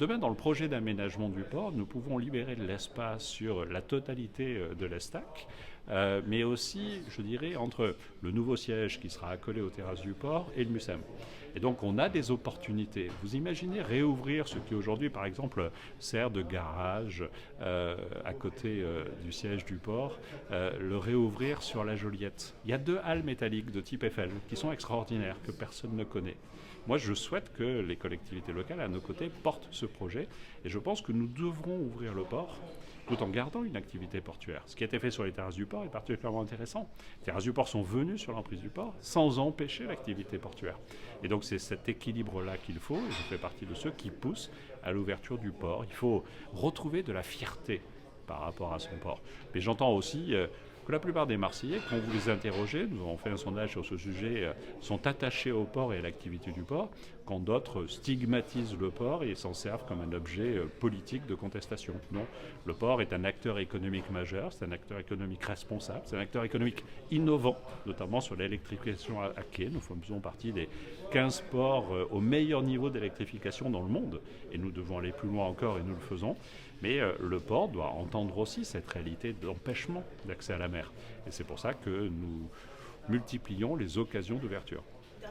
Demain, dans le projet d'aménagement du port, nous pouvons libérer de l'espace sur la totalité de l'Estac, mais aussi, je dirais, entre le nouveau siège qui sera accolé aux terrasses du port et le MUSEM. Et donc on a des opportunités. Vous imaginez réouvrir ce qui aujourd'hui, par exemple, sert de garage à côté du siège du port, le réouvrir sur la Joliette. Il y a 2 halles métalliques de type Eiffel qui sont extraordinaires, que personne ne connaît. Moi, je souhaite que les collectivités locales, à nos côtés, portent ce projet. Et je pense que nous devrons ouvrir le port tout en gardant une activité portuaire. Ce qui a été fait sur les terrasses du port est particulièrement intéressant. Les terrasses du port sont venues sur l'emprise du port sans empêcher l'activité portuaire. Et donc c'est cet équilibre-là qu'il faut, et je fais partie de ceux qui poussent à l'ouverture du port. Il faut retrouver de la fierté par rapport à son port. Mais j'entends aussi que la plupart des Marseillais, quand vous les interrogez, nous avons fait un sondage sur ce sujet, sont attachés au port et à l'activité du port, quand d'autres stigmatisent le port et s'en servent comme un objet politique de contestation. Non, le port est un acteur économique majeur, c'est un acteur économique responsable, c'est un acteur économique innovant, notamment sur l'électrification à quai. Nous faisons partie des 15 ports au meilleur niveau d'électrification dans le monde, et nous devons aller plus loin encore, et nous le faisons. Mais le port doit entendre aussi cette réalité d'empêchement d'accès à la mer. Et c'est pour ça que nous multiplions les occasions d'ouverture.